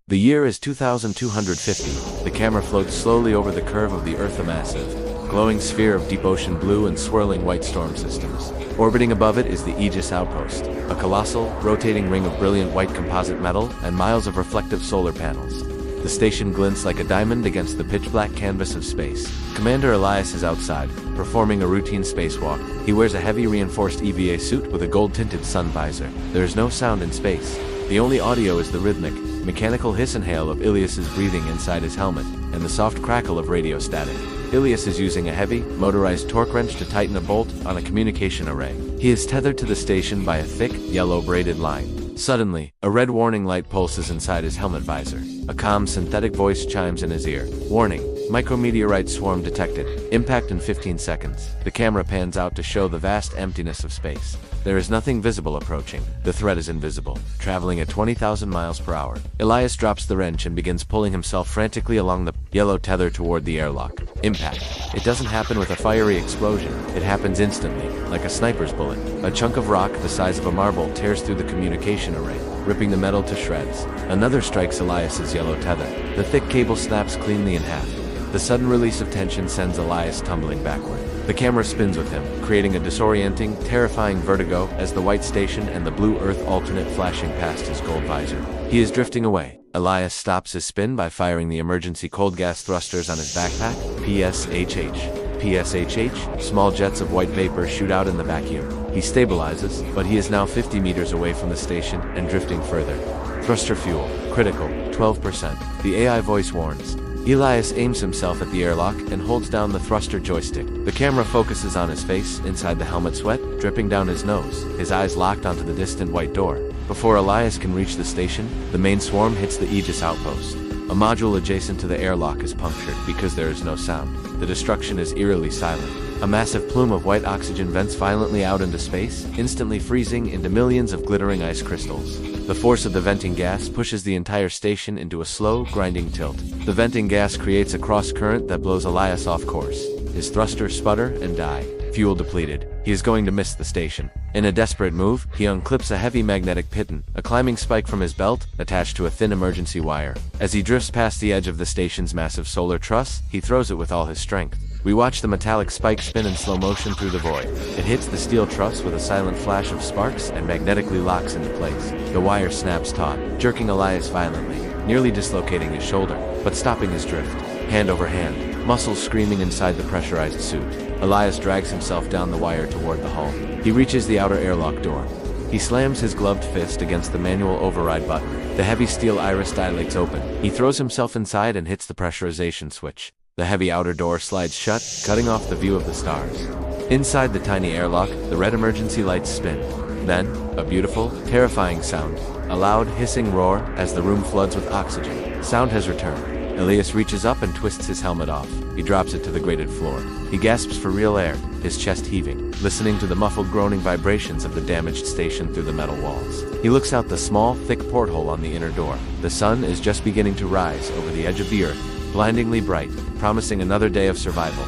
The year is 2250. The camera floats slowly over the curve of the Earth, a massive, glowing sphere of deep ocean blue and swirling white storm systems. Orbiting above it is the Aegis Outpost, a colossal, rotating ring of brilliant white composite metal and miles of reflective solar panels. The station glints like a diamond against the pitch-black canvas of space. Commander Elias is outside, performing a routine spacewalk. He wears a heavy reinforced EVA suit with a gold-tinted sun visor. There is no sound in space. The only audio is the rhythmic, mechanical hiss and hail of Ilias's breathing inside his helmet, and the soft crackle of radio static. Ilias is using a heavy, motorized torque wrench to tighten a bolt on a communication array. He is tethered to the station by a thick, yellow braided line. Suddenly, a red warning light pulses inside his helmet visor. A calm, synthetic voice chimes in his ear. Warning. Micrometeorite swarm detected. Impact in 15 seconds. The camera pans out to show the vast emptiness of space. There is nothing visible approaching. The threat is invisible, traveling at 20,000 miles per hour. Elias drops the wrench and begins pulling himself frantically along the yellow tether toward the airlock. Impact. It doesn't happen with a fiery explosion. It happens instantly, like a sniper's bullet. A chunk of rock the size of a marble tears through the communication array, ripping the metal to shreds. Another strikes Elias's yellow tether. The thick cable snaps cleanly in half. The sudden release of tension sends Elias tumbling backward. The camera spins with him, creating a disorienting, terrifying vertigo as the white station and the blue Earth alternate flashing past his gold visor. He is drifting away. Elias stops his spin by firing the emergency cold gas thrusters on his backpack. PSHH. PSHH. Small jets of white vapor shoot out in the vacuum. He stabilizes, but he is now 50 meters away from the station and drifting further. Thruster fuel. Critical. 12%. The AI voice warns. Elias aims himself at the airlock and holds down the thruster joystick. The camera focuses on his face, inside the helmet sweat, dripping down his nose, his eyes locked onto the distant white door. Before Elias can reach the station, the main swarm hits the Aegis Outpost. A module adjacent to the airlock is punctured because there is no sound. The destruction is eerily silent. A massive plume of white oxygen vents violently out into space, instantly freezing into millions of glittering ice crystals. The force of the venting gas pushes the entire station into a slow, grinding tilt. The venting gas creates a cross-current that blows Elias off course. His thrusters sputter and die. Fuel depleted. He is going to miss the station. In a desperate move, he unclips a heavy magnetic piton, a climbing spike from his belt, attached to a thin emergency wire. As he drifts past the edge of the station's massive solar truss, he throws it with all his strength. We watch the metallic spike spin in slow motion through the void. It hits the steel truss with a silent flash of sparks and magnetically locks into place. The wire snaps taut, jerking Elias violently, nearly dislocating his shoulder, but stopping his drift. Hand over hand, muscles screaming inside the pressurized suit. Elias drags himself down the wire toward the hull. He reaches the outer airlock door. He slams his gloved fist against the manual override button. The heavy steel iris dilates open. He throws himself inside and hits the pressurization switch. The heavy outer door slides shut, cutting off the view of the stars. Inside the tiny airlock, the red emergency lights spin. Then, a beautiful, terrifying sound. A loud, hissing roar as the room floods with oxygen. Sound has returned. Elias reaches up and twists his helmet off. He drops it to the grated floor. He gasps for real air, his chest heaving, listening to the muffled groaning vibrations of the damaged station through the metal walls. He looks out the small, thick porthole on the inner door. The sun is just beginning to rise over the edge of the Earth, blindingly bright, promising another day of survival.